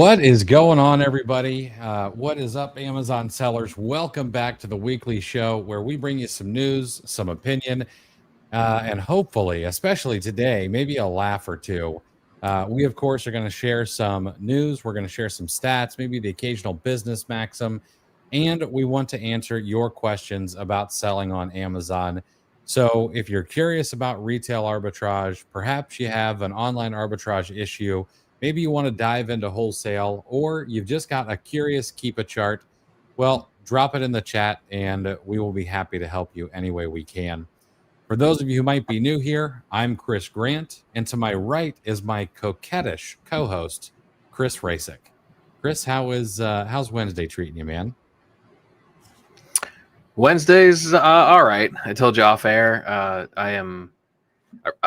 What is going on, everybody? What is up, Amazon sellers? Welcome back to the weekly show where we bring you some news, some opinion, and hopefully, especially today, maybe a laugh or two. We, of course, are going to share some news. We're going to share some stats, maybe the occasional business maxim, and we want to answer your questions about selling on Amazon. So if you're curious about retail arbitrage, perhaps you have an online arbitrage issue, maybe you want to dive into wholesale, or you've just got a curious Keepa chart, well, drop it in the chat and we will be happy to help you any way we can. For those of you who might be new here, I'm Chris Grant, and to my right is my coquettish co-host, Chris Rasick. Chris, how's Wednesday treating you, man? Wednesday's all right. I told you off air. I'm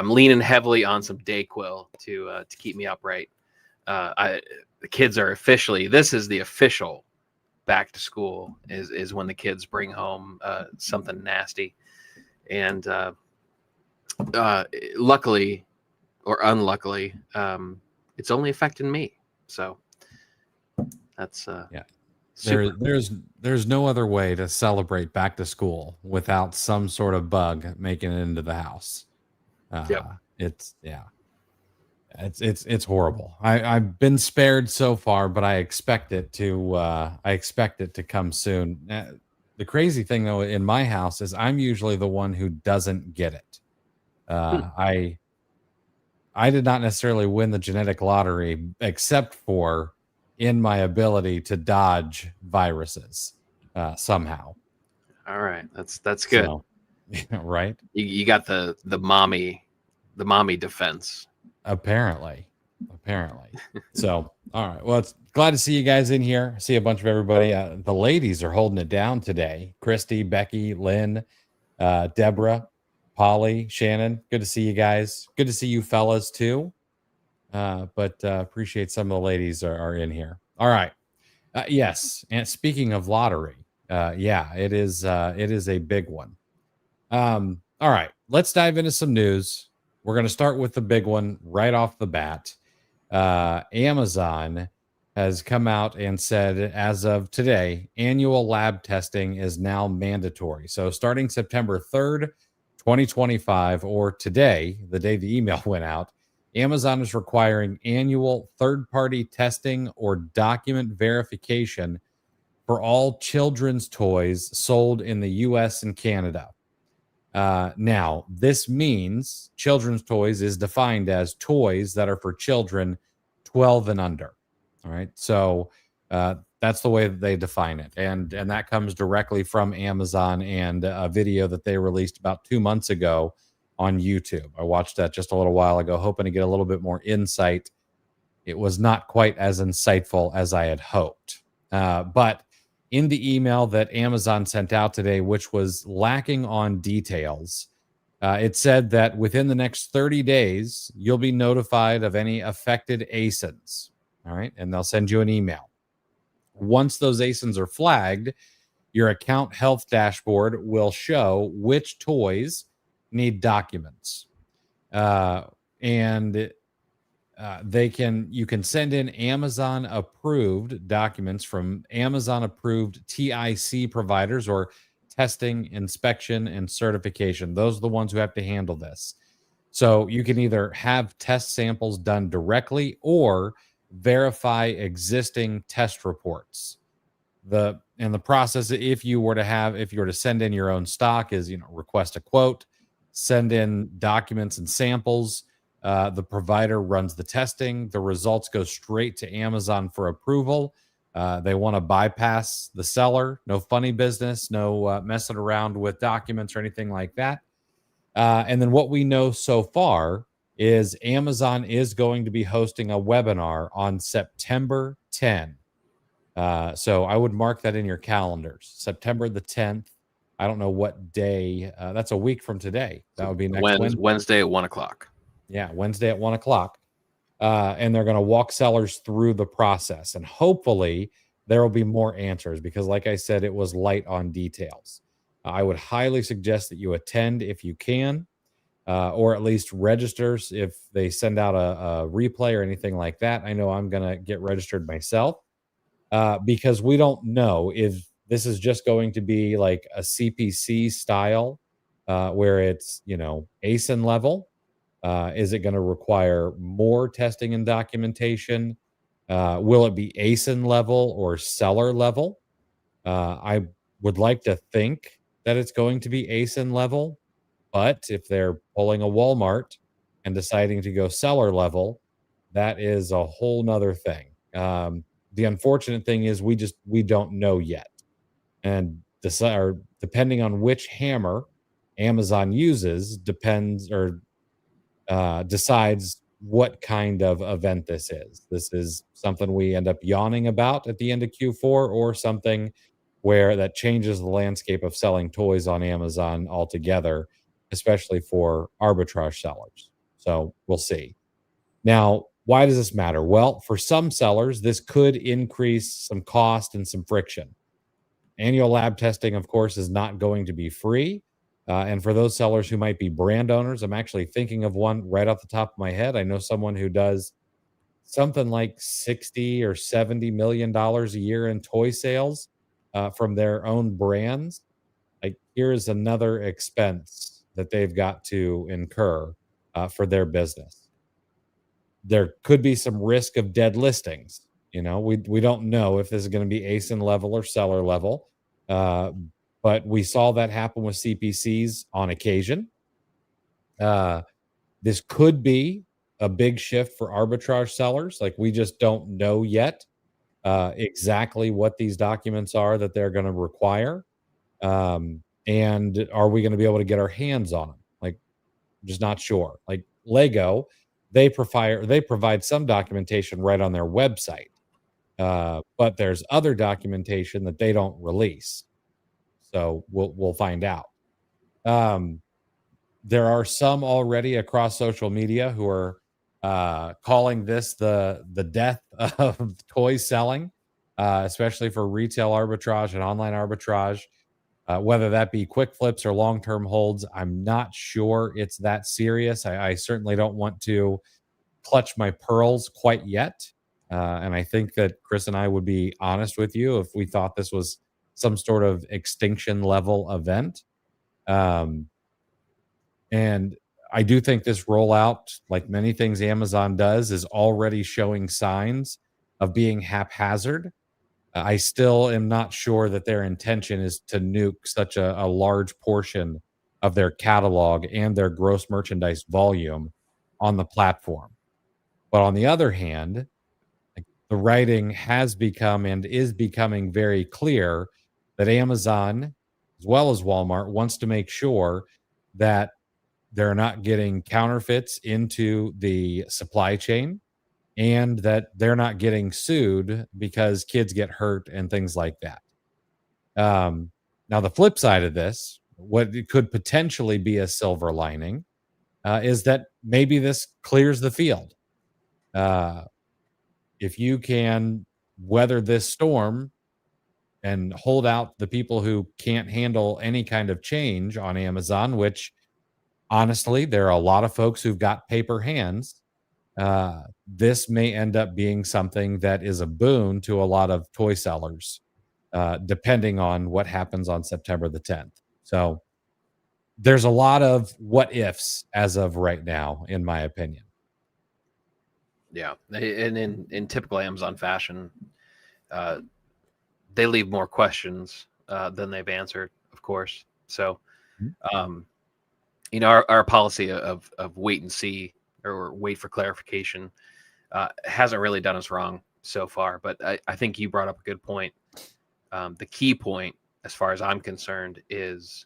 leaning heavily on some Dayquil to keep me upright. The kids are officially. This is the official back to school. Is when the kids bring home something nasty, and luckily or unluckily, it's only affecting me. So that's yeah. There's no other way to celebrate back to school without some sort of bug making it into the house. It's horrible. I've been spared so far, but I expect it to come soon. The crazy thing though in my house is I'm usually the one who doesn't get it. I did not necessarily win the genetic lottery, except for in my ability to dodge viruses somehow. All right, that's good. So, right? You got the mommy defense. Apparently. So, all right. Well, it's glad to see you guys in here. See a bunch of everybody. The ladies are holding it down today. Christy, Becky, Lynn, Deborah, Polly, Shannon. Good to see you guys. Good to see you fellas too. But appreciate some of the ladies are in here. All right. Yes. And speaking of lottery, it is a big one. All right. Let's dive into some news. We're going to start with the big one right off the bat. Amazon has come out and said, as of today, annual lab testing is now mandatory. So starting September 3rd, 2025, or today, the day the email went out, Amazon is requiring annual third-party testing or document verification for all children's toys sold in the U.S. and Canada. Now, this means children's toys is defined as toys that are for children 12 and under. All right. So that's the way that they define it. And that comes directly from Amazon and a video that they released about 2 months ago on YouTube. I watched that just a little while ago, hoping to get a little bit more insight. It was not quite as insightful as I had hoped. But in the email that Amazon sent out today, which was lacking on details, it said that within the next 30 days, you'll be notified of any affected ASINs. All right. And they'll send you an email. Once those ASINs are flagged, your account health dashboard will show which toys need documents. You can send in Amazon approved documents from Amazon approved TIC providers, or testing, inspection, and certification. Those are the ones who have to handle this. So you can either have test samples done directly or verify existing test reports. The process, if you were to send in your own stock, is request a quote, send in documents and samples. The provider runs the testing. The results go straight to Amazon for approval. They want to bypass the seller. No funny business, no messing around with documents or anything like that. And then what we know so far is Amazon is going to be hosting a webinar on September 10. So I would mark that in your calendars. September the 10th. I don't know what day. That's a week from today. That would be next Wednesday at 1 o'clock. Yeah, Wednesday at 1 o'clock. And they're going to walk sellers through the process. And hopefully there will be more answers because, like I said, it was light on details. I would highly suggest that you attend if you can. or at least registers if they send out a replay or anything like that. I know I'm going to get registered myself because we don't know if this is just going to be like a CPC style where it's, ASIN level. Is it going to require more testing and documentation? Will it be ASIN level or seller level? I would like to think that it's going to be ASIN level, but if they're pulling a Walmart and deciding to go seller level, that is a whole nother thing. The unfortunate thing is we don't know yet, and depending on which hammer Amazon uses depends or decides what kind of event this is. This is something we end up yawning about at the end of Q4, or something where that changes the landscape of selling toys on Amazon altogether, especially for arbitrage sellers. So we'll see. Now, why does this matter? Well, for some sellers, this could increase some cost and some friction. Annual lab testing, of course, is not going to be free. And for those sellers who might be brand owners, I'm actually thinking of one right off the top of my head. I know someone who does something like 60 or 70 million dollars a year in toy sales from their own brands. Like, here's another expense that they've got to incur for their business. There could be some risk of dead listings. We don't know if this is going to be ASIN level or seller level, uh, but we saw that happen with CPCs on occasion. This could be a big shift for arbitrage sellers. Like, we just don't know yet exactly what these documents are that they're going to require, and are we going to be able to get our hands on them? Like, just not sure. Like Lego, they provide some documentation right on their website, but there's other documentation that they don't release. So we'll find out. Um, there are some already across social media who are calling this the death of toy selling, especially for retail arbitrage and online arbitrage. Whether that be quick flips or long term holds, I'm not sure it's that serious. I certainly don't want to clutch my pearls quite yet. And I think that Chris and I would be honest with you if we thought this was some sort of extinction level event. Um, and I do think this rollout, like many things Amazon does, is already showing signs of being haphazard. I still am not sure that their intention is to nuke such a large portion of their catalog and their gross merchandise volume on the platform. But on the other hand, like, the writing has become and is becoming very clear that Amazon, as well as Walmart, wants to make sure that they're not getting counterfeits into the supply chain, and that they're not getting sued because kids get hurt and things like that. Now, the flip side of this, what it could potentially be a silver lining, is that maybe this clears the field. Uh, if you can weather this storm and hold out the people who can't handle any kind of change on Amazon, which honestly, there are a lot of folks who've got paper hands. This may end up being something that is a boon to a lot of toy sellers, depending on what happens on September the 10th. So there's a lot of what ifs as of right now, in my opinion. Yeah, and in typical Amazon fashion, they leave more questions than they've answered, of course. So, um, our policy of wait and see or wait for clarification hasn't really done us wrong so far. But I think you brought up a good point. The key point, as far as I'm concerned, is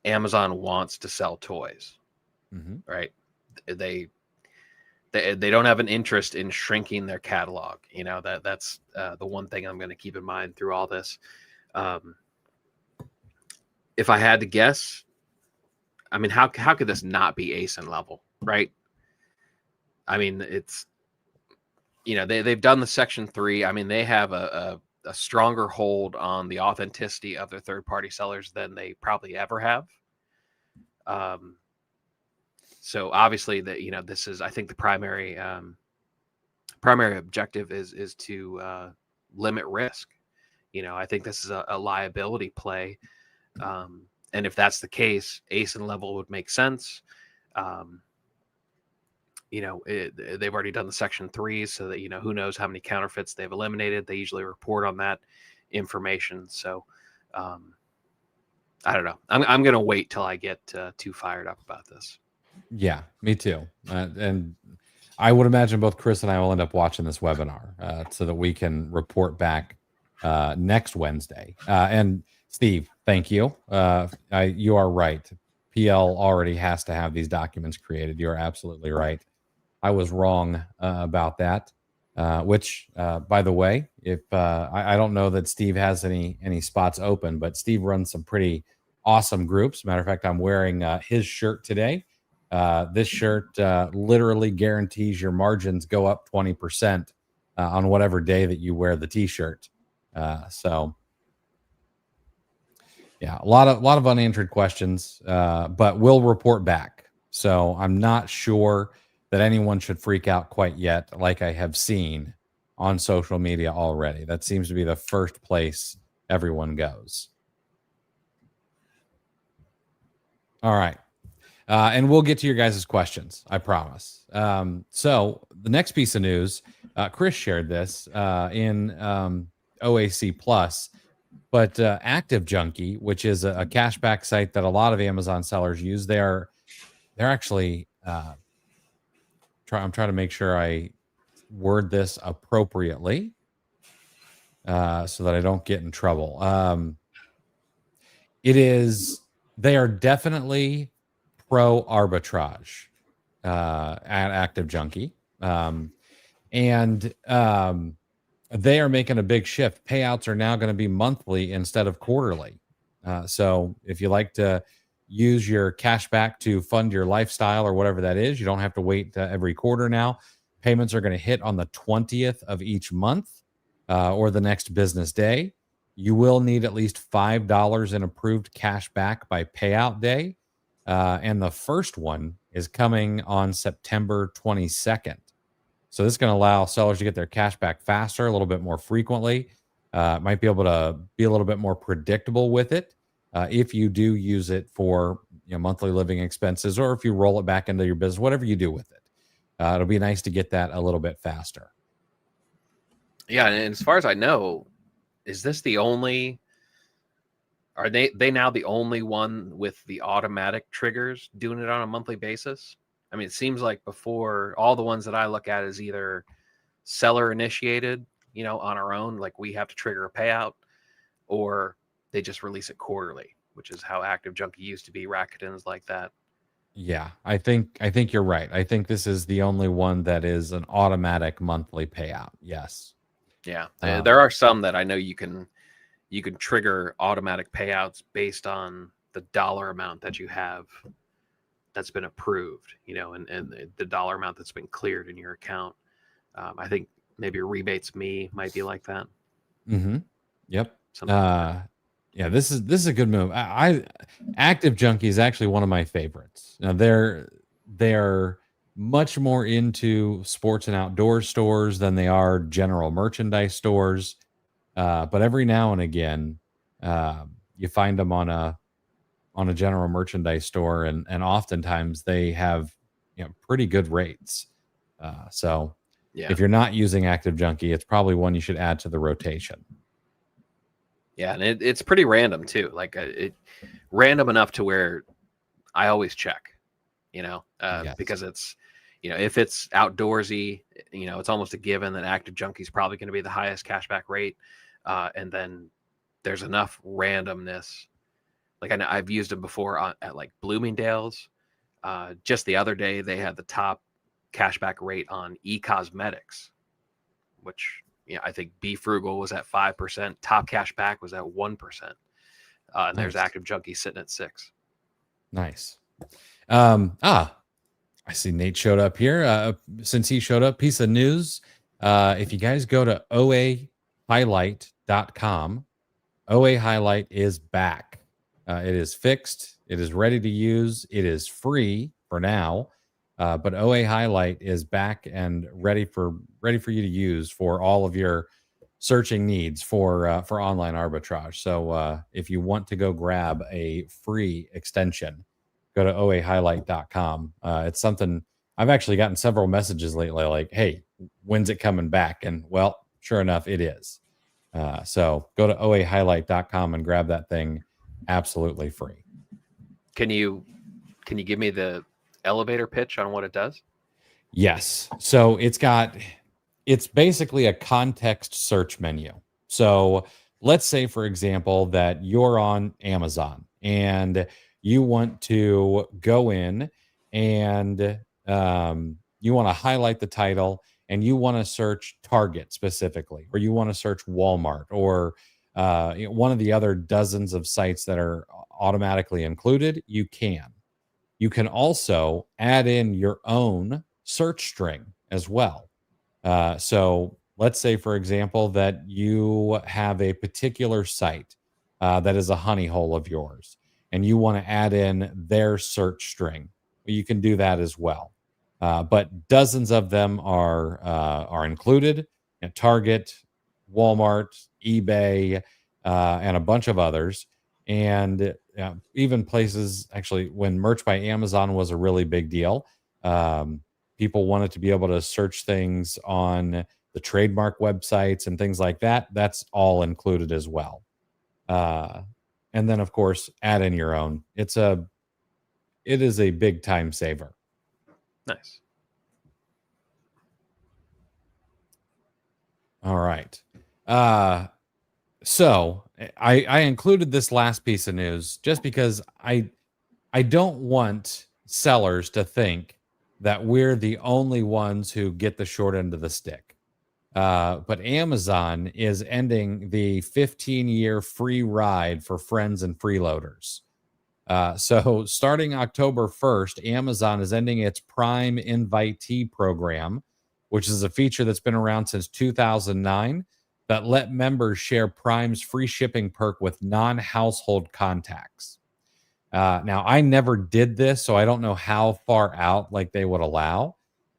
Amazon wants to sell toys, right? They don't have an interest in shrinking their catalog. That's the one thing I'm going to keep in mind through all this. If I had to guess, I mean, how could this not be ASIN level, right? I mean, it's they've done the Section 3. I mean, they have a stronger hold on the authenticity of their third party sellers than they probably ever have. So obviously that, this is, I think the primary objective is to limit risk. I think this is a liability play. And if that's the case, ACE and level would make sense. They've already done the section 3s, so that, who knows how many counterfeits they've eliminated. They usually report on that information. So I don't know. I'm going to wait till I get too fired up about this. Yeah, me too. And I would imagine both Chris and I will end up watching this webinar so that we can report back next Wednesday. And Steve, thank you. You are right. PL already has to have these documents created. You're absolutely right. I was wrong about that. Which, by the way, if I don't know that Steve has any spots open, but Steve runs some pretty awesome groups. Matter of fact, I'm wearing his shirt today. This shirt literally guarantees your margins go up 20% on whatever day that you wear the t-shirt. So yeah, a lot of unanswered questions, but we'll report back. So I'm not sure that anyone should freak out quite yet, like I have seen on social media already. That seems to be the first place everyone goes. All right. And we'll get to your guys' questions, I promise. So the next piece of news, Chris shared this in OAC Plus, but Active Junkie, which is a cashback site that a lot of Amazon sellers use, they're actually I'm trying to make sure I word this appropriately so that I don't get in trouble. They are definitely pro arbitrage at Active Junkie. And they are making a big shift. Payouts are now going to be monthly instead of quarterly. So if you like to use your cash back to fund your lifestyle or whatever that is, you don't have to wait every quarter now. Payments are going to hit on the 20th of each month or the next business day. You will need at least $5 in approved cash back by payout day. And the first one is coming on September 22nd. So this is going to allow sellers to get their cash back faster, a little bit more frequently. Might be able to be a little bit more predictable with it if you do use it for monthly living expenses, or if you roll it back into your business, whatever you do with it. It'll be nice to get that a little bit faster. Yeah, and as far as I know, is this the only? Are they now the only one with the automatic triggers doing it on a monthly basis? I mean, it seems like before, all the ones that I look at is either seller initiated, on our own, like we have to trigger a payout, or they just release it quarterly, which is how Active Junkie used to be, Rakuten's like that. Yeah, I think you're right. I think this is the only one that is an automatic monthly payout. Yes. Yeah, there are some that I know you can trigger automatic payouts based on the dollar amount that you have that's been approved, and the dollar amount that's been cleared in your account. I think maybe Rebates Me might be like that. Mm-hmm. Yep. Something like that. Yeah, this is a good move. Active Junkie is actually one of my favorites. Now they're much more into sports and outdoor stores than they are general merchandise stores. But every now and again, you find them on a general merchandise store, and oftentimes they have pretty good rates. So yeah, if you're not using Active Junkie, it's probably one you should add to the rotation. Yeah, and it's pretty random too. Like random enough to where I always check, Yes. because it's, if it's outdoorsy, it's almost a given that Active Junkie is probably going to be the highest cashback rate. And then there's enough randomness. Like I've used them before at like Bloomingdale's. Just the other day, they had the top cashback rate on e-cosmetics, which I think Be Frugal was at 5%. Top cashback was at 1%. And there's Nice. Active Junkie sitting at 6%. Nice. I see Nate showed up here. Since he showed up, piece of news. If you guys go to oahighlight.com, OA Highlight is back. It is fixed. It is ready to use. It is free for now. But OA Highlight is back and ready for you to use for all of your searching needs for online arbitrage. So if you want to go grab a free extension, go to oahighlight.com. It's something I've actually gotten several messages lately, like, "Hey, when's it coming back?" And well, sure enough, it is. So go to oahighlight.com and grab that thing absolutely free. Can you give me the elevator pitch on what it does? Yes. So it's basically a context search menu. So let's say, for example, that you're on Amazon and you want to go in and you want to highlight the title and you want to search Target specifically, or you want to search Walmart, or one of the other dozens of sites that are automatically included. You can also add in your own search string as well. So let's say, for example, that you have a particular site that is a honey hole of yours, and you want to add in their search string. You can do that as well. But dozens of them are included at Target, Walmart, eBay, and a bunch of others. And even places, actually, when Merch by Amazon was a really big deal, people wanted to be able to search things on the trademark websites and things like that. That's all included as well. And then, of course, add in your own. It is a big time saver. Nice. All right. So I included this last piece of news just because I don't want sellers to think that we're the only ones who get the short end of the stick. But Amazon is ending the 15-year free ride for friends and freeloaders. So starting October 1st, Amazon is ending its Prime Invitee program, which is a feature that's been around since 2009 that let members share Prime's free shipping perk with non-household contacts. Now, I never did this, so I don't know how far out like they would allow.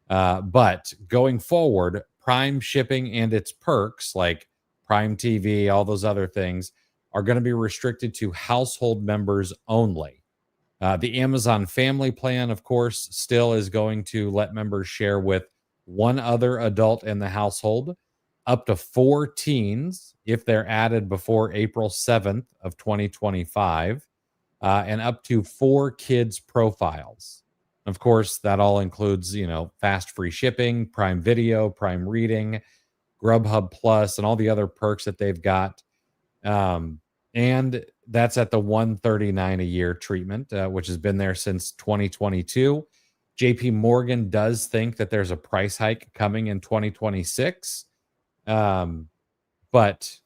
But going forward, Prime shipping and its perks like Prime TV, all those other things are going to be restricted to household members only. The Amazon Family Plan, of course, still is going to let members share with one other adult in the household, up to 4 teens if they're added before April 7th of 2025, and up to 4 kids profiles. Of course, that all includes, fast free shipping, Prime Video, Prime Reading, Grubhub Plus, and all the other perks that they've got. And that's at the $139 a year treatment, which has been there since 2022. JP Morgan does think that there's a price hike coming in 2026. But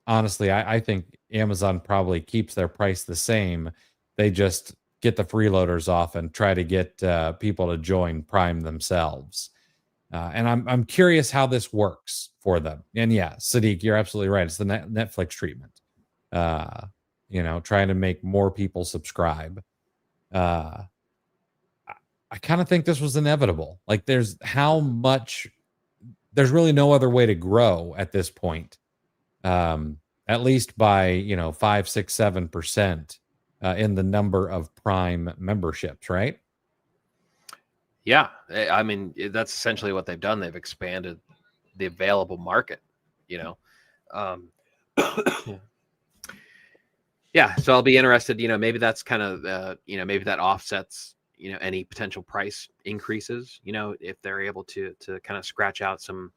honestly, I think Amazon probably keeps their price the same. They just get the freeloaders off and try to get people to join Prime themselves. And I'm curious how this works for them. And yeah, Sadiq, you're absolutely right. It's the Netflix treatment. Trying to make more people subscribe. I kind of think this was inevitable. Like, there's really no other way to grow at this point. At least by 5, 6, 7% in the number of Prime memberships, right? Yeah, I mean, that's essentially what they've done. They've expanded the available market. Yeah, so I'll be interested. Maybe that's kind of maybe that offsets any potential price increases. If they're able to kind of scratch out some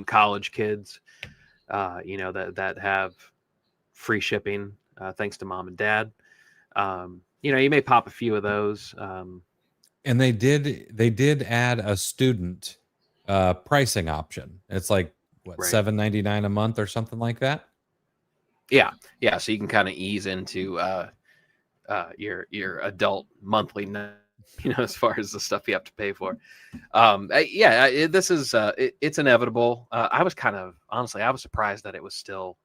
college kids, that have free shipping thanks to mom and dad. You may pop a few of those. And they did add a student pricing option. It's like what, Right. $7.99 a month or something like that. Yeah. So you can kind of ease into your adult monthly, as far as the stuff you have to pay for. This is it's inevitable. I was surprised that it was still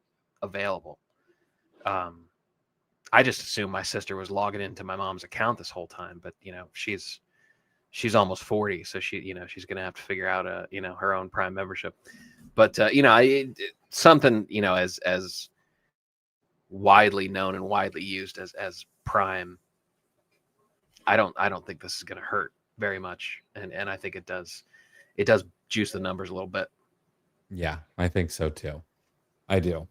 available. I just assumed my sister was logging into my mom's account this whole time, but she's she's almost 40, so she's gonna have to figure out her own Prime membership. But something as widely known and widely used as Prime, I don't think this is gonna hurt very much, and I think it does juice the numbers a little bit. Yeah, I think so too. I do.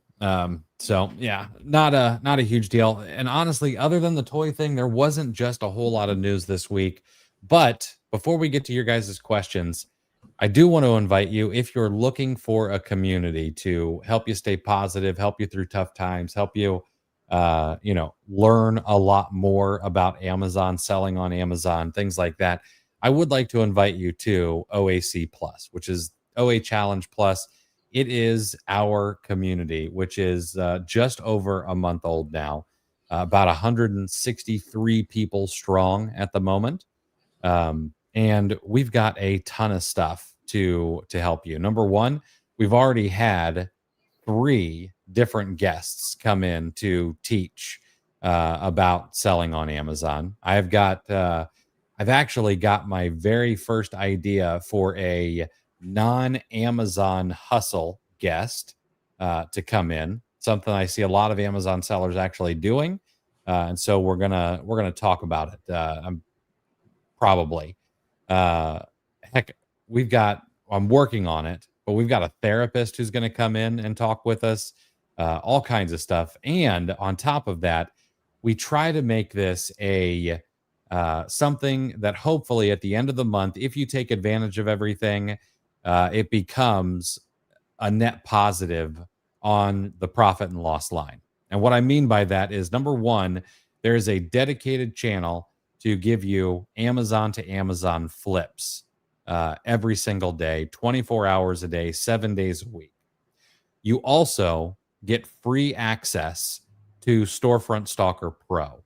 So yeah, not a huge deal. And honestly, other than the toy thing, there wasn't just a whole lot of news this week. But before we get to your guys' questions, I do want to invite you, if you're looking for a community to help you stay positive, help you through tough times, help you learn a lot more about Amazon, selling on Amazon, things like that. I would like to invite you to OAC Plus, which is OA Challenge Plus. It is our community, which is just over a month old now, about 163 people strong at the moment. And we've got a ton of stuff to help you. Number one, we've already had 3 different guests come in to teach about selling on Amazon. I've actually got my very first idea for a non-Amazon hustle guest to come in. Something I see a lot of Amazon sellers actually doing, and so we're gonna talk about it. I'm probably heck, I'm working on it, but we've got a therapist who's going to come in and talk with us, all kinds of stuff. And on top of that, we try to make this a something that hopefully at the end of the month, if you take advantage of everything, it becomes a net positive on the profit and loss line. And what I mean by that is, number one, there is a dedicated channel to give you Amazon to Amazon flips every single day, 24 hours a day, 7 days a week. You also get free access to Storefront Stalker Pro,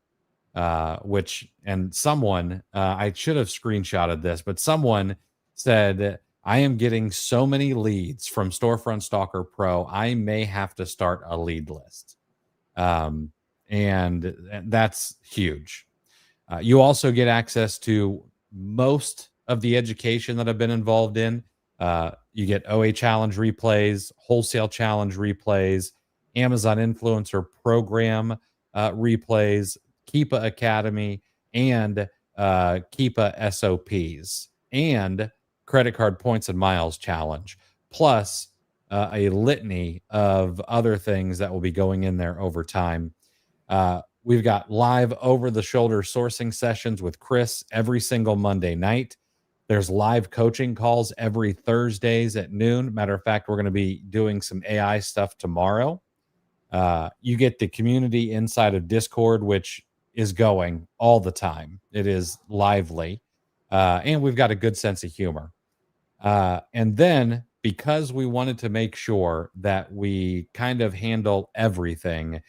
someone, I should have screenshotted this, but someone said, I am getting so many leads from Storefront Stalker Pro, I may have to start a lead list. And that's huge. You also get access to most of the education that I've been involved in. You get OA Challenge replays, Wholesale Challenge replays, Amazon Influencer Program replays, Keepa Academy, and Keepa SOPs, and Credit Card Points and Miles Challenge, plus a litany of other things that will be going in there over time. We've got live over-the-shoulder sourcing sessions with Chris every single Monday night. There's live coaching calls every Thursdays at noon. Matter of fact, we're going to be doing some AI stuff tomorrow. You get the community inside of Discord, which is going all the time. It is lively. And we've got a good sense of humor. And then, because we wanted to make sure that we kind of handle everything,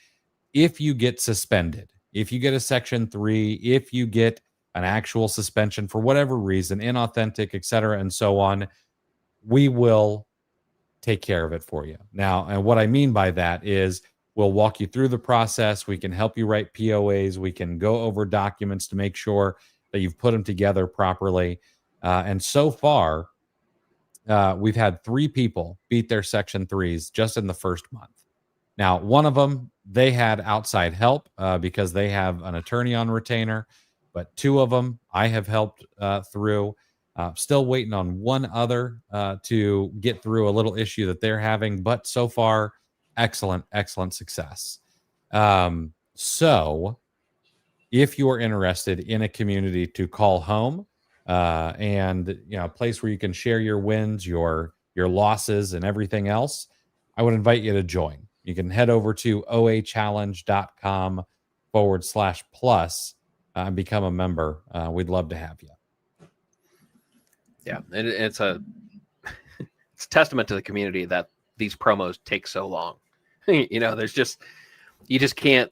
if you get suspended, if you get a Section 3, if you get an actual suspension for whatever reason, inauthentic, et cetera, and so on, we will take care of it for you. Now, and what I mean by that is we'll walk you through the process. We can help you write POAs. We can go over documents to make sure that you've put them together properly. And so far, we've had 3 people beat their Section 3s just in the first month. Now, one of them, they had outside help because they have an attorney on retainer, but 2 of them I have helped through. Still waiting on one other to get through a little issue that they're having, but so far, excellent success. So if you're interested in a community to call home, and a place where you can share your wins, your losses, and everything else, I would invite you to join. You can head over to oachallenge.com/plus and become a member. We'd love to have you. Yeah, it's a testament to the community that these promos take so long. There's just you can't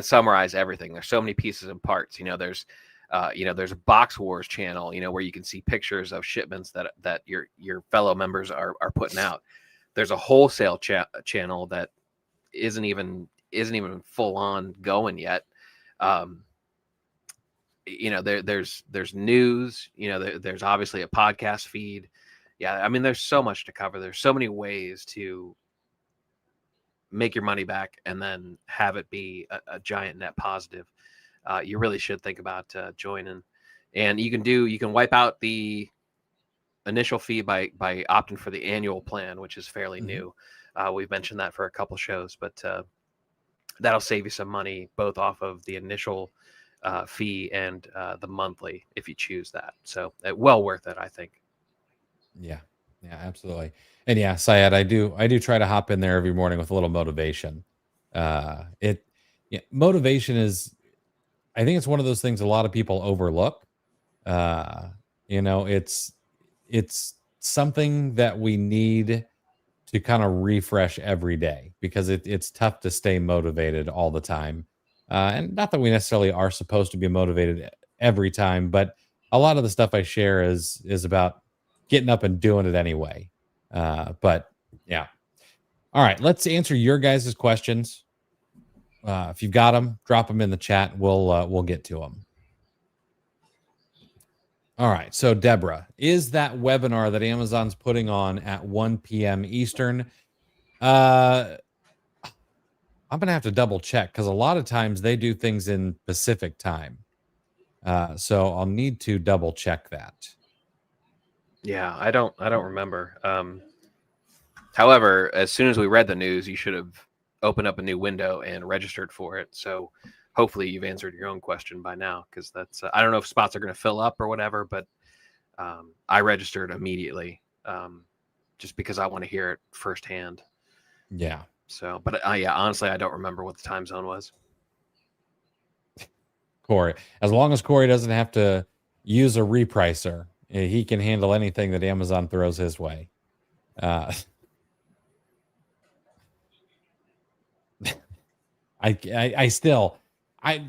summarize everything. There's so many pieces and parts. There's a Box Wars channel, where you can see pictures of shipments that your fellow members are putting out. There's a wholesale channel that isn't even full on going yet. there's news, there's obviously a podcast feed. Yeah, I mean, there's so much to cover. There's so many ways to make your money back and then have it be a giant net positive. You really should think about joining. And you can wipe out the initial fee by opting for the annual plan, which is fairly new. We've mentioned that for a couple shows, but that'll save you some money both off of the initial fee and the monthly if you choose that. So well worth it, I think. Yeah, absolutely. And yeah, Syed, I do try to hop in there every morning with a little motivation. Motivation is, I think it's one of those things a lot of people overlook. Uh, it's something that we need to kind of refresh every day because it's tough to stay motivated all the time. And not that we necessarily are supposed to be motivated every time, but a lot of the stuff I share is about getting up and doing it anyway. But yeah. All right, let's answer your guys' questions. If you've got them, drop them in the chat. We'll get to them. All right. So, Deborah, is that webinar that Amazon's putting on at 1 p.m. Eastern? I'm going to have to double check because a lot of times they do things in Pacific time. So I'll need to double check that. Yeah, I don't remember. However, as soon as we read the news, you should have opened up a new window and registered for it. So hopefully you've answered your own question by now, because that's I don't know if spots are going to fill up or whatever, but I registered immediately just because I want to hear it firsthand. Yeah. So, but yeah, honestly, I don't remember what the time zone was. Corey, as long as Corey doesn't have to use a repricer, he can handle anything that Amazon throws his way.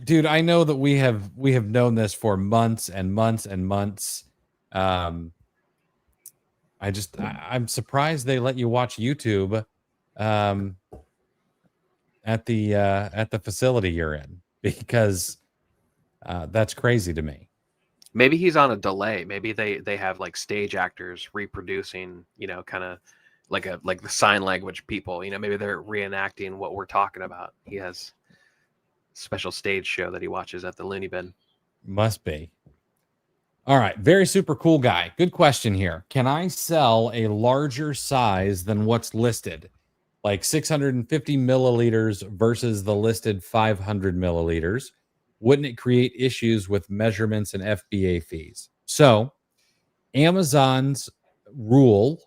Dude, I know that we have known this for months and months and months. I'm surprised they let you watch YouTube at the facility you're in, because that's crazy to me. Maybe he's on a delay. Maybe they have like stage actors reproducing, kind of like the sign language people. Maybe they're reenacting what we're talking about. He has a special stage show that he watches at the Looney Bin. Must be. All right, very super cool guy. Good question here. Can I sell a larger size than what's listed, like 650 milliliters versus the listed 500 milliliters? Wouldn't it create issues with measurements and FBA fees? So Amazon's rule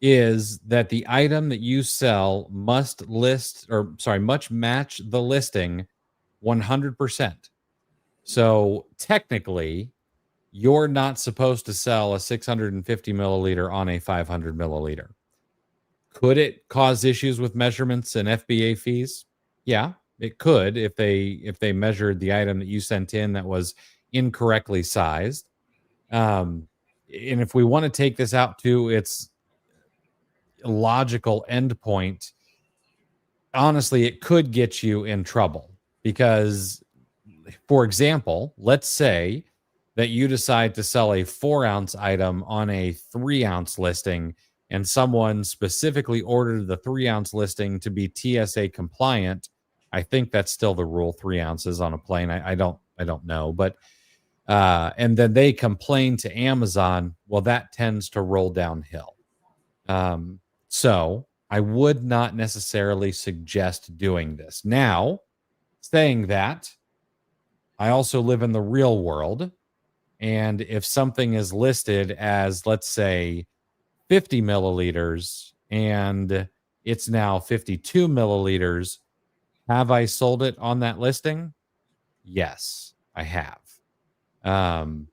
is that the item that you sell must match the listing 100%. So technically, you're not supposed to sell a 650 milliliter on a 500 milliliter. Could it cause issues with measurements and FBA fees? Yeah, it could if they measured the item that you sent in that was incorrectly sized. And if we want to take this out to its logical endpoint, honestly, it could get you in trouble because, for example, let's say that you decide to sell a 4-ounce item on a 3-ounce listing, and someone specifically ordered the 3-ounce listing to be TSA compliant. I think that's still the rule, 3 ounces on a plane. I don't know, but and then they complain to Amazon. Well, that tends to roll downhill. So I would not necessarily suggest doing this. Now, saying that, I also live in the real world. And if something is listed as, let's say, 50 milliliters and it's now 52 milliliters, have I sold it on that listing? Yes, I have. I'm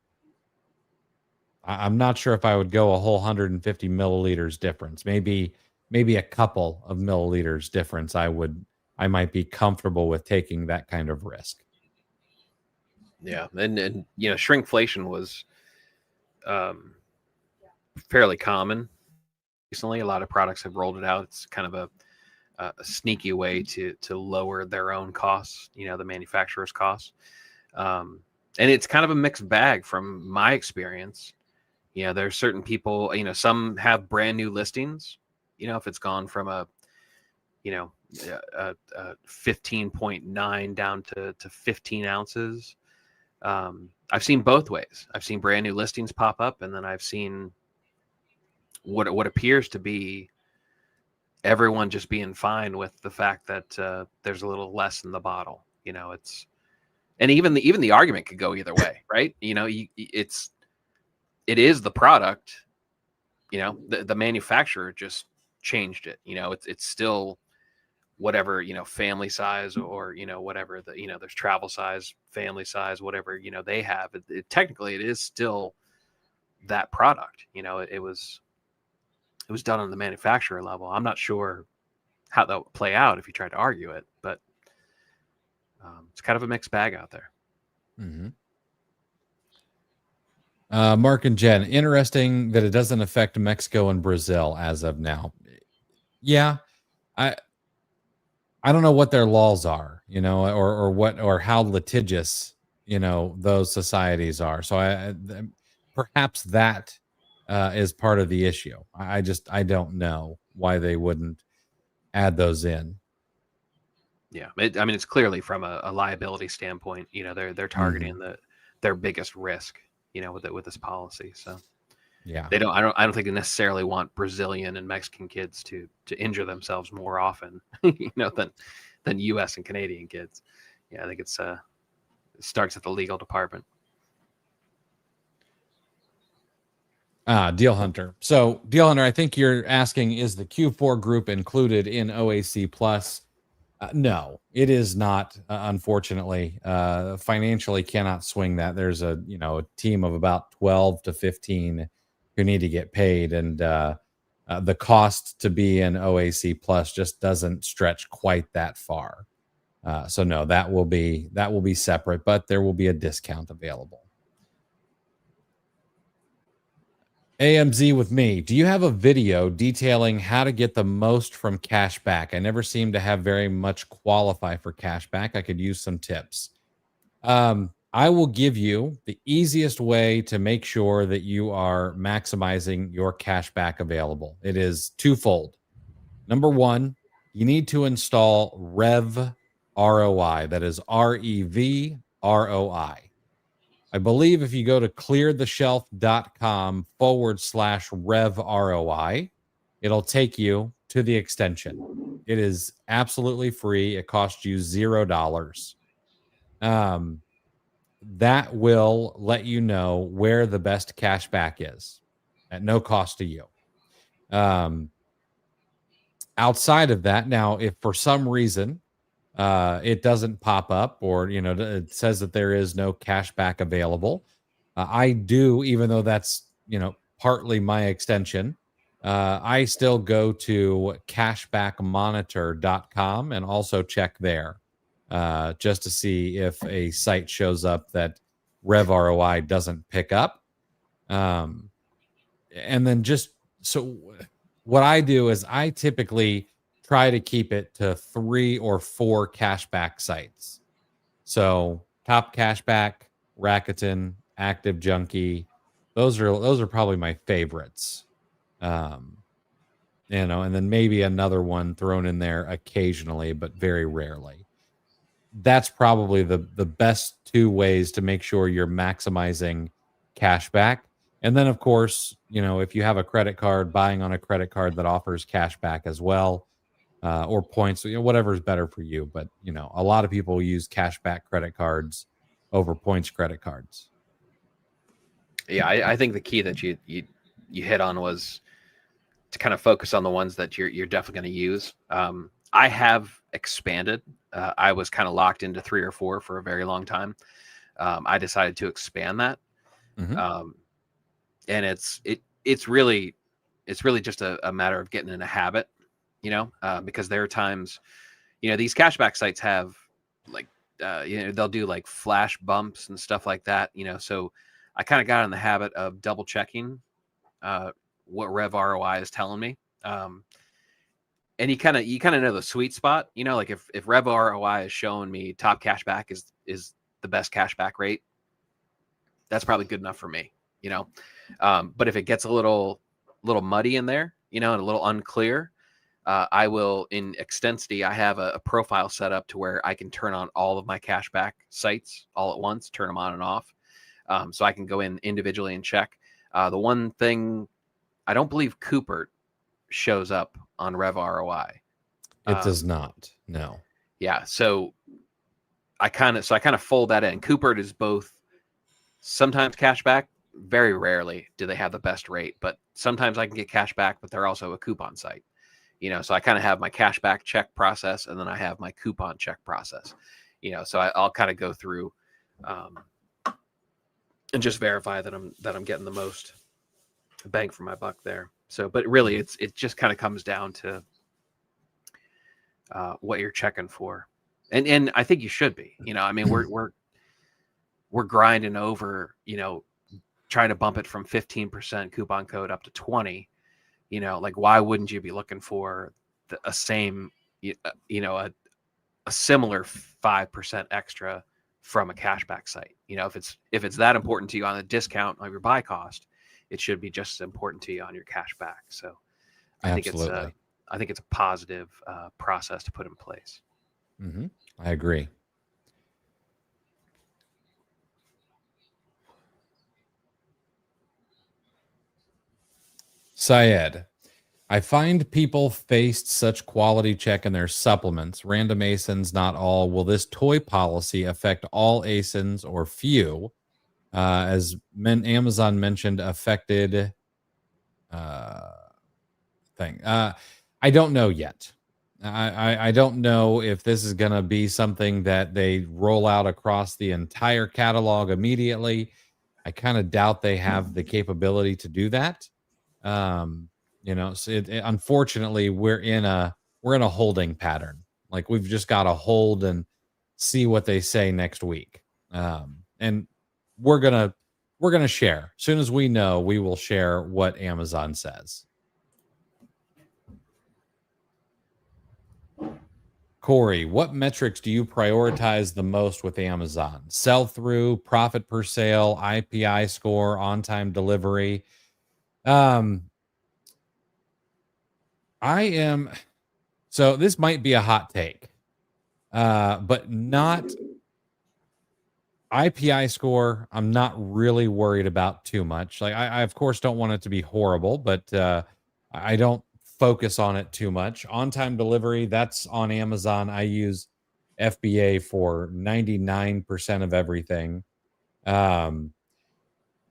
not sure if I would go a whole 150 milliliters difference. Maybe a couple of milliliters difference. I might be comfortable with taking that kind of risk. Yeah, and shrinkflation was fairly common recently. A lot of products have rolled it out. It's kind of a sneaky way to lower their own costs, the manufacturer's costs. And and it's kind of a mixed bag from my experience. You know, there's certain people, you know, some have brand new listings, you know, if it's gone from a, you know, 15.9 down to 15 ounces. I've seen both ways. I've seen brand new listings pop up, and then I've seen what appears to be everyone just being fine with the fact that there's a little less in the bottle. You know, it's, and even the argument could go either way, right? You know, it is the product. You know, the manufacturer just changed it. You know, it's still whatever, you know, family size, or, you know, whatever the, you know, there's travel size, family size, whatever, you know, they have technically it is still that product. You know, it was done on the manufacturer level. I'm not sure how that would play out if you tried to argue it, but it's kind of a mixed bag out there. Mm-hmm. Mark and Jen, interesting that it doesn't affect Mexico and Brazil as of now. Yeah, I don't know what their laws are, you know, or how litigious, you know, those societies are. So perhaps that is part of the issue. I don't know why they wouldn't add those in. Yeah, I mean, it's clearly from a liability standpoint. You know, they're targeting their biggest risk, you know, with this policy. So yeah, they don't. I don't think they necessarily want Brazilian and Mexican kids to injure themselves more often, you know, than U.S. and Canadian kids. Yeah, I think it starts at the legal department. Deal Hunter. So Deal Hunter, I think you're asking, is the Q4 group included in OAC Plus? No, it is not. Unfortunately, financially cannot swing that. There's a team of about 12 to 15 who need to get paid, and the cost to be in OAC Plus just doesn't stretch quite that far. So no, that will be separate, but there will be a discount available. AMZ with me. Do you have a video detailing how to get the most from cashback? I never seem to have very much qualify for cashback. I could use some tips. I will give you the easiest way to make sure that you are maximizing your cashback available. It is twofold. Number one, you need to install Rev ROI. That is REV ROI. I believe if you go to cleartheshelf.com/Rev ROI, it'll take you to the extension. It is absolutely free. It costs you $0. That will let you know where the best cashback is at no cost to you. Outside of that, now, if for some reason it doesn't pop up, or it says that there is no cashback available, I do, even though that's partly my extension, I still go to cashbackmonitor.com and also check there just to see if a site shows up that Rev ROI doesn't pick up. And then just so what I do is I typically try to keep it to 3 or 4 cashback sites. So Top Cashback, Rakuten, Active Junkie, those are probably my favorites. And then maybe another one thrown in there occasionally, but very rarely. That's probably the best 2 ways to make sure you're maximizing cashback. And then, of course, if you have a credit card, buying on a credit card that offers cashback as well, or points, whatever is better for you. But, a lot of people use cashback credit cards over points credit cards. Yeah, I think the key that you hit on was to kind of focus on the ones that you're definitely going to use. I have expanded. I was kind of locked into 3 or 4 for a very long time. I decided to expand that. Mm-hmm. And it's really just a matter of getting in a habit, because there are times, these cashback sites have like, they'll do like flash bumps and stuff like that, so I kind of got in the habit of double checking what Rev ROI is telling me. And you kind of know the sweet spot, like if Rev ROI is showing me Top Cashback is the best cashback rate, that's probably good enough for me, you know. But if it gets a little muddy in there, you know, and a little unclear, I will, in Extensity, I have a profile set up to where I can turn on all of my cashback sites all at once, turn them on and off. So I can go in individually and check. The one thing, I don't believe Cooper shows up on Rev ROI. It does not. No. Yeah. So I kind of fold that in. Cooper is both sometimes cashback. Very rarely do they have the best rate, but sometimes I can get cashback, but they're also a coupon site. You know, so I kind of have my cashback check process, and then I have my coupon check process. You know, so I'll kind of go through and just verify that I'm getting the most bang for my buck there. So, but really, it just kind of comes down to what you're checking for, and I think you should be. You know, I mean, we're grinding over, you know, trying to bump it from 15% coupon code up to 20. You know, like, why wouldn't you be looking for a same, you know, a similar 5% extra from a cashback site? You know, if it's that important to you on the discount of your buy cost, it should be just as important to you on your cashback. So I think it's a positive process to put in place. Mm-hmm. I agree. Syed, I find people faced such quality check in their supplements, random ASINs, not all. Will this toy policy affect all ASINs or few? As Amazon mentioned, affected thing. I don't know yet. I don't know if this is going to be something that they roll out across the entire catalog immediately. I kind of doubt they have the capability to do that. You know, so unfortunately, we're in a holding pattern. Like, we've just got to hold and see what they say next week. And we're gonna share. As soon as we know, we will share what Amazon says. Corey, what metrics do you prioritize the most with Amazon? Sell through, profit per sale, IPI score, on time delivery. So this might be a hot take, but not IPI score. I'm not really worried about too much. Like, I of course don't want it to be horrible, but I don't focus on it too much. On time delivery, that's on Amazon. I use FBA for 99% of everything.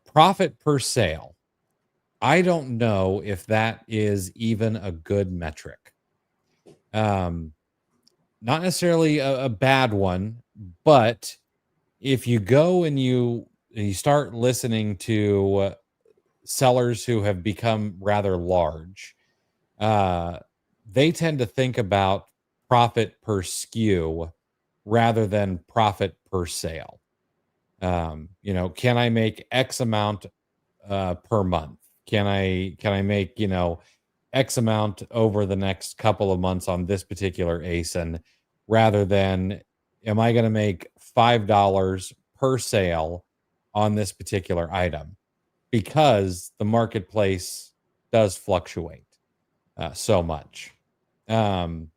Profit per sale, I don't know if that is even a good metric. Not necessarily a bad one, but if you go and you start listening to sellers who have become rather large, they tend to think about profit per SKU rather than profit per sale. You know, can I make X amount per month? Can I make, you know, X amount over the next couple of months on this particular ASIN, rather than, am I going to make $5 per sale on this particular item? Because the marketplace does fluctuate so much. Now,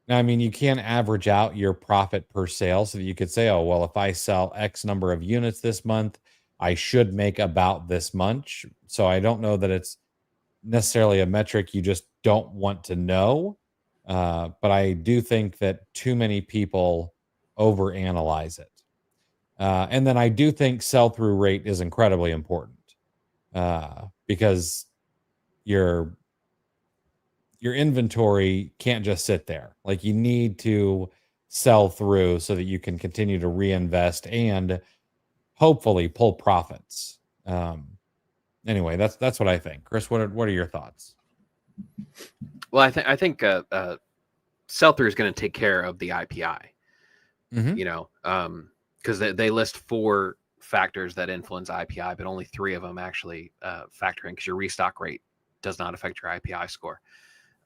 I mean, you can average out your profit per sale so that you could say, oh, well, if I sell X number of units this month, I should make about this much. So I don't know that it's necessarily a metric you just don't want to know. But I do think that too many people overanalyze it. And then I do think sell-through rate is incredibly important, because your inventory can't just sit there. Like, you need to sell through so that you can continue to reinvest and hopefully pull profits. Anyway, that's what I think. Chris, what are your thoughts? Well, I think sell through is going to take care of the IPI. Mm-hmm. You know, because they list 4 factors that influence IPI, but only 3 of them actually factor in, because your restock rate does not affect your IPI score.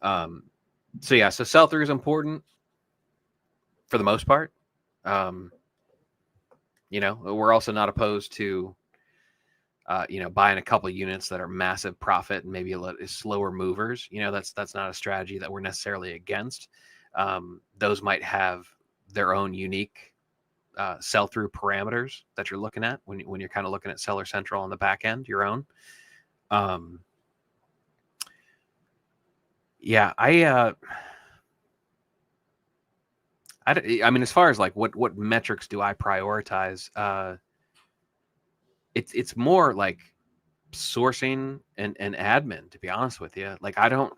So yeah, so sell through is important for the most part. We're also not opposed to, buying a couple of units that are massive profit and maybe a little slower movers. That's not a strategy that we're necessarily against. Those might have their own unique sell-through parameters that you're looking at when you're kind of looking at Seller Central on the back end, your own. Yeah, I mean, as far as like what metrics do I prioritize? It's more like sourcing and admin, to be honest with you. Like, I don't,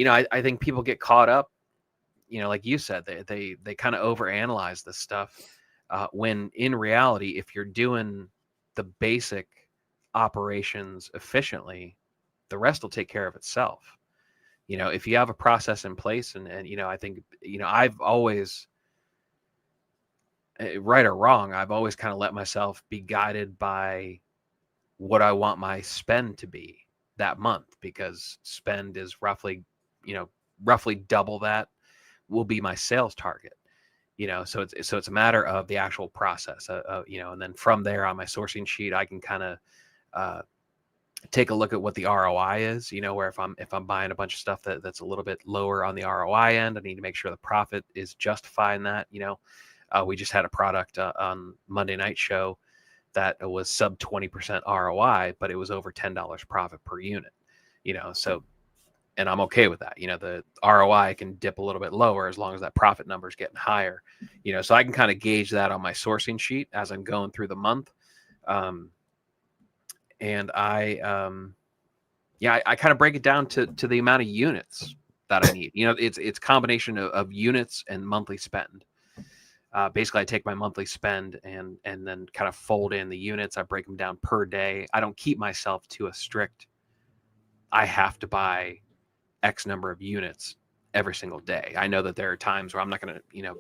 I think people get caught up, like you said, they kind of overanalyze this stuff, when in reality, if you're doing the basic operations efficiently, the rest will take care of itself. If you have a process in place, and I think, I've always, right or wrong, I've always kind of let myself be guided by what I want my spend to be that month, because spend is roughly double that will be my sales target. So it's a matter of the actual process, and then from there on my sourcing sheet, I can kind of take a look at what the ROI is, where if I'm buying a bunch of stuff that's a little bit lower on the ROI end, I need to make sure the profit is justifying that. We just had a product on Monday night show that was sub 20% ROI, but it was over $10 profit per unit. So, and I'm okay with that. The ROI can dip a little bit lower as long as that profit number is getting higher. So I can kind of gauge that on my sourcing sheet as I'm going through the month. And I kind of break it down to the amount of units that I need. It's a combination of units and monthly spend. Basically, I take my monthly spend and then kind of fold in the units. I break them down per day. I don't keep myself to a strict, I have to buy X number of units every single day. I know that there are times where I'm not going to,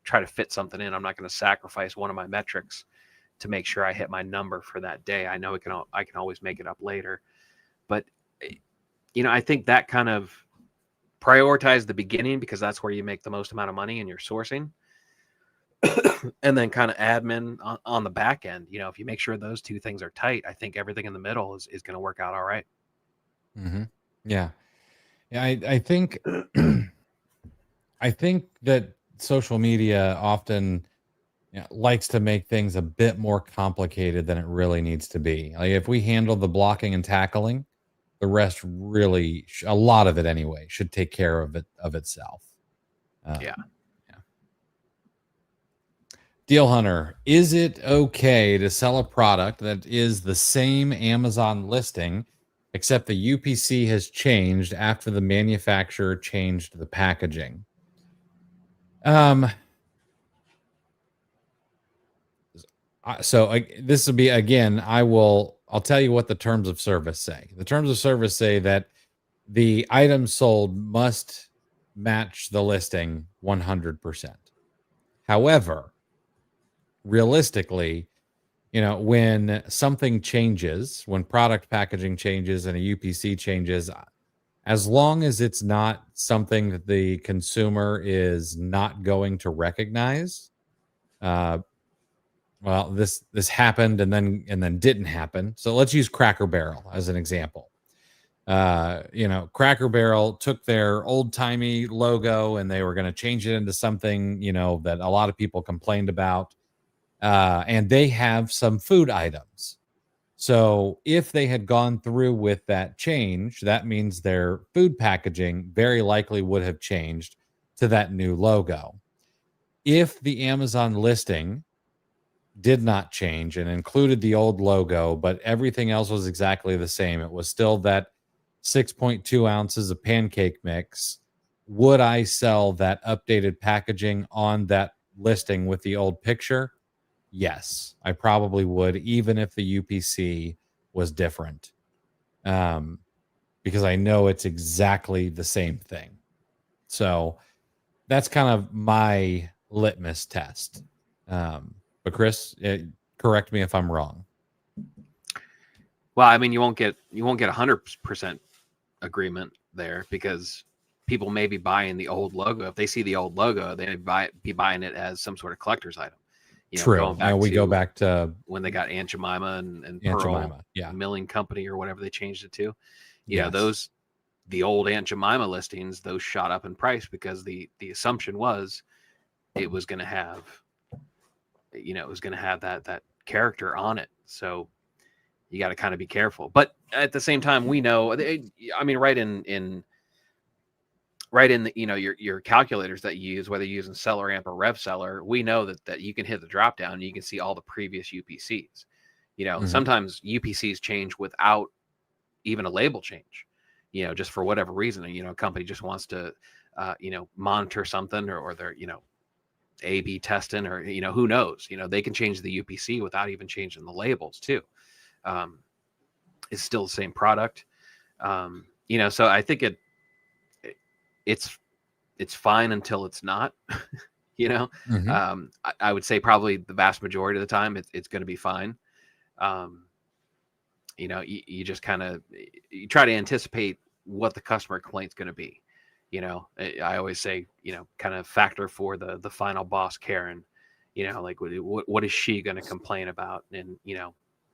try to fit something in. I'm not going to sacrifice one of my metrics to make sure I hit my number for that day. I know I can always make it up later. But, I think that kind of prioritize the beginning, because that's where you make the most amount of money in your sourcing. And then kind of admin on the back end. If you make sure those two things are tight, I think everything in the middle is going to work out all right. Mm-hmm. Yeah. Yeah. I think, I think that social media often likes to make things a bit more complicated than it really needs to be. Like, if we handle the blocking and tackling, the rest really, a lot of it anyway, should take care of itself. Yeah. Deal Hunter, is it okay to sell a product that is the same Amazon listing, except the UPC has changed after the manufacturer changed the packaging? So this will be, again, I'll tell you what the terms of service say. The terms of service say that the items sold must match the listing 100%. However, realistically, when something changes, when product packaging changes and a UPC changes, as long as it's not something that the consumer is not going to recognize, well, this happened and then didn't happen. So let's use Cracker Barrel as an example. Cracker Barrel took their old timey logo and they were going to change it into something, that a lot of people complained about. And they have some food items. So if they had gone through with that change, that means their food packaging very likely would have changed to that new logo. If the Amazon listing did not change and included the old logo, but everything else was exactly the same, it was still that 6.2 ounces of pancake mix, would I sell that updated packaging on that listing with the old picture? Yes, I probably would, even if the UPC was different, because I know it's exactly the same thing. So that's kind of my litmus test. But Chris, correct me if I'm wrong. Well, I mean, you won't get 100% agreement there, because people may be buying the old logo. If they see the old logo, they might be buying it as some sort of collector's item. True. Going back We to go back to when they got Aunt Jemima and Aunt Pearl Jemima. Yeah. Milling Company or whatever they changed it to. Yes. The old Aunt Jemima listings, those shot up in price because the assumption was it was going to have, that character on it. So you got to kind of be careful. But at the same time, we know, right in the, your calculators that you use, whether you're using Seller Amp or Rev Seller, we know that you can hit the drop down and you can see all the previous UPCs. Sometimes UPCs change without even a label change, just for whatever reason. A company just wants to, monitor something, or they're, A/B testing, or, who knows, they can change the UPC without even changing the labels too. It's still the same product. So I think it's fine until it's not. I would say probably the vast majority of the time it's going to be fine. You just kind of, you try to anticipate what the customer complaint's going to be. I always say, kind of factor for the final boss, Karen, like what is she going to complain about? And,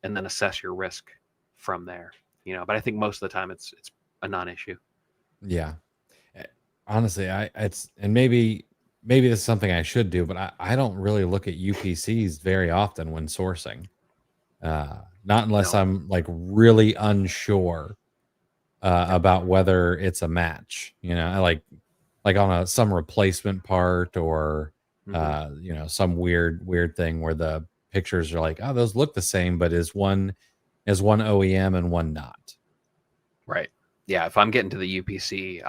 and then assess your risk from there, but I think most of the time it's a non-issue. Yeah. Honestly, and maybe this is something I should do, but I don't really look at UPCs very often when sourcing. Not unless I'm like really unsure about whether it's a match, like on some replacement part, or some weird thing where the pictures are like, oh, those look the same, but is one OEM and one not. Right. Yeah. If I'm getting to the UPC,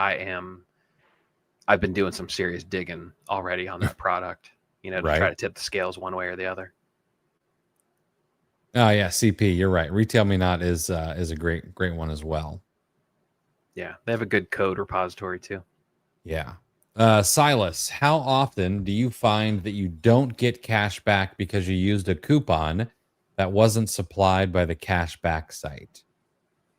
I've been doing some serious digging already on that product, to try to tip the scales one way or the other. Oh yeah, CP, you're right. Retail Me Not is a great one as well. Yeah, they have a good code repository too. Yeah. Silas, how often do you find that you don't get cash back because you used a coupon that wasn't supplied by the cashback site?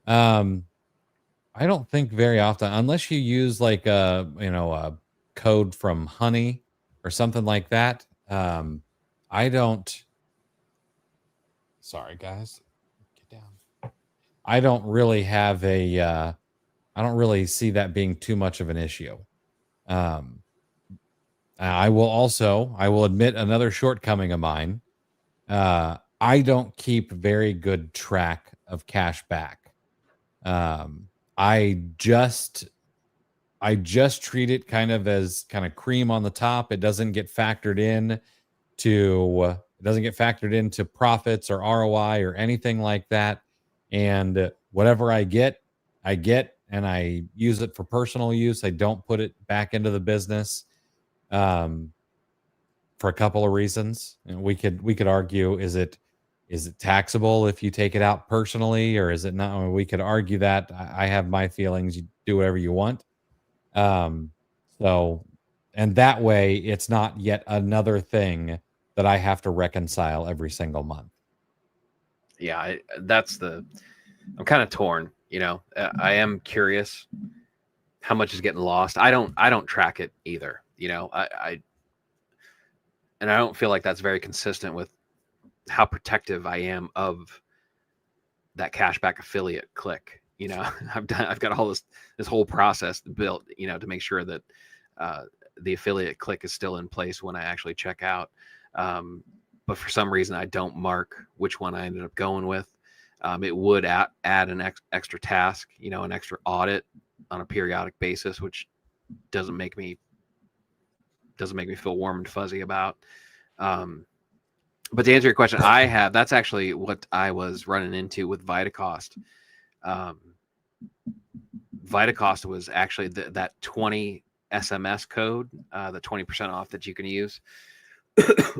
I don't think very often, unless you use like a code from Honey or something like that. I don't. Sorry, guys, get down. I don't really have I don't really see that being too much of an issue. I will admit another shortcoming of mine. I don't keep very good track of cash back. I just treat it kind of as kind of cream on the top. It doesn't get factored into profits or ROI or anything like that. And whatever I get, and I use it for personal use. I don't put it back into the business. For a couple of reasons. And we could argue, is it taxable if you take it out personally, or is it not? We could argue that. I have my feelings. You do whatever you want. So, and that way it's not yet another thing that I have to reconcile every single month. Yeah, I'm kind of torn, I am curious how much is getting lost. I don't track it either. And I don't feel like that's very consistent with how protective I am of that cashback affiliate click. I've got all this whole process built, to make sure that the affiliate click is still in place when I actually check out. But for some reason, I don't mark which one I ended up going with. It would add an extra task, an extra audit on a periodic basis, which doesn't make me feel warm and fuzzy about. But to answer your question, that's actually what I was running into with Vitacost. Vitacost was actually that 20 SMS code, the 20% off that you can use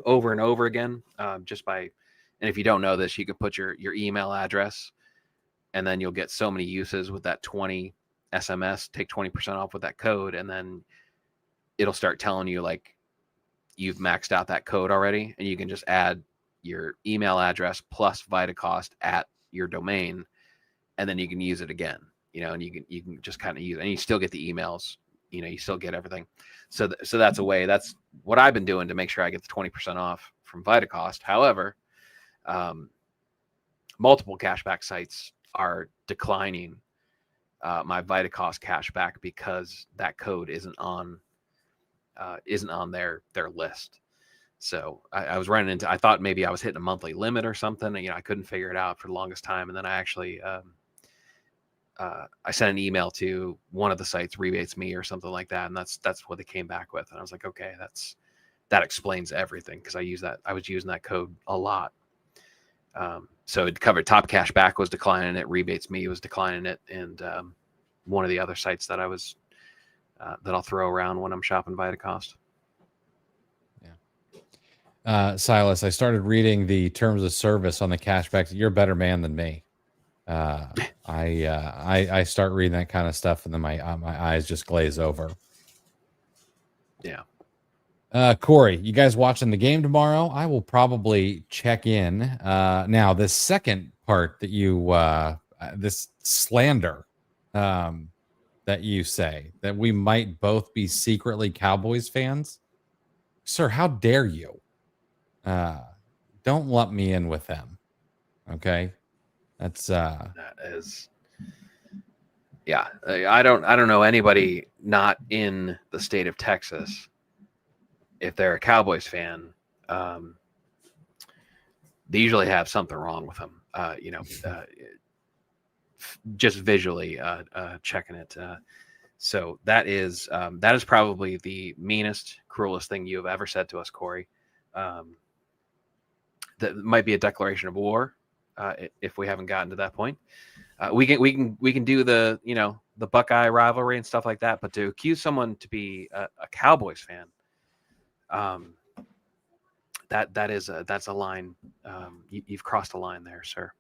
over and over again, and if you don't know this, you can put your email address, and then you'll get so many uses with that 20 SMS, take 20% off with that code, and then it'll start telling you like you've maxed out that code already, and you can just add your email address plus Vitacost at your domain, and then you can use it again, and you can just kind of use it, and you still get the emails you still get everything. So that's a way. That's what I've been doing to make sure I get the 20% off from Vitacost. However, multiple cashback sites are declining my Vitacost cashback because that code isn't on their list. So I was running into, I thought maybe I was hitting a monthly limit or something. I couldn't figure it out for the longest time. And then I actually, I sent an email to one of the sites, Rebates Me or something like that. And that's what they came back with. And I was like, okay, that explains everything. Cause I was using that code a lot. So it covered Top Cashback was declining it. Rebates Me was declining it. And, one of the other sites that I was, that I'll throw around when I'm shopping Vitacost. Silas, I started reading the terms of service on the cashback. You're a better man than me. I start reading that kind of stuff, and then my eyes just glaze over. Yeah. Corey, you guys watching the game tomorrow? I will probably check in. Now, this second part that you, this slander that you say, that we might both be secretly Cowboys fans. Sir, how dare you? Don't lump me in with them. Okay. That is, yeah. I don't know anybody not in the state of Texas. If they're a Cowboys fan, they usually have something wrong with them. Just visually checking it. So that is probably the meanest, cruelest thing you have ever said to us, Corey. That might be a declaration of war if we haven't gotten to that point. We can do the the Buckeye rivalry and stuff like that, but to accuse someone to be a Cowboys fan, that's a line. You've crossed a line there, sir.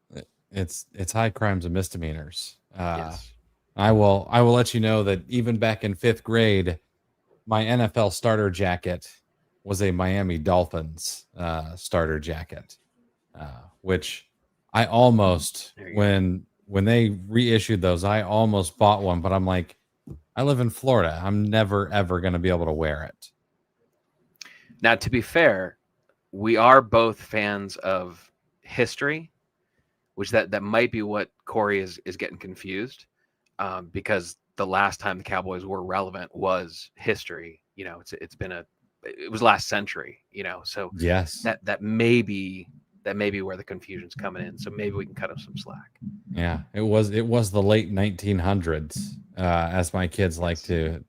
It's high crimes and misdemeanors. Yes. I will let you know that even back in 5th grade, my NFL starter jacket was a Miami Dolphins starter jacket, which I almost, when they reissued those, I almost bought one, but I'm like, I live in Florida. I'm never, ever going to be able to wear it. Now, to be fair, we are both fans of history, which that might be what Corey is getting confused, because the last time the Cowboys were relevant was history. It was last century, so yes, that may be where the confusion's coming in. So maybe we can cut him some slack. Yeah, it was the late 1900s, as my kids like to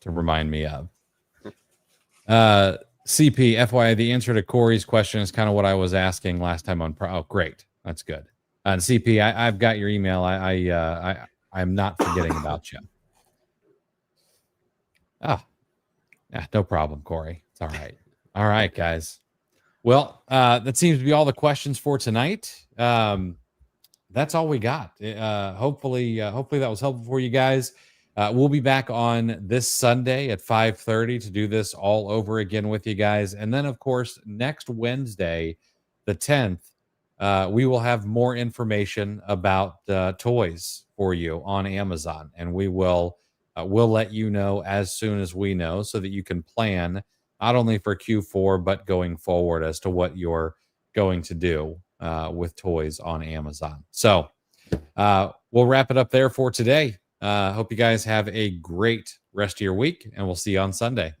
remind me of. CP, FYI, the answer to Corey's question is kind of what I was asking last time on. Oh, great, that's good. And CP, I've got your email. I'm not forgetting about you. Ah, yeah, no problem, Corey. It's all right. All right, guys. Well, that seems to be all the questions for tonight. That's all we got. Hopefully that was helpful for you guys. We'll be back on this Sunday at 5:30 to do this all over again with you guys. And then, of course, next Wednesday, the 10th, we will have more information about toys for you on Amazon. And we'll let you know as soon as we know, so that you can plan not only for Q4, but going forward as to what you're going to do with toys on Amazon. So we'll wrap it up there for today. Hope you guys have a great rest of your week, and we'll see you on Sunday.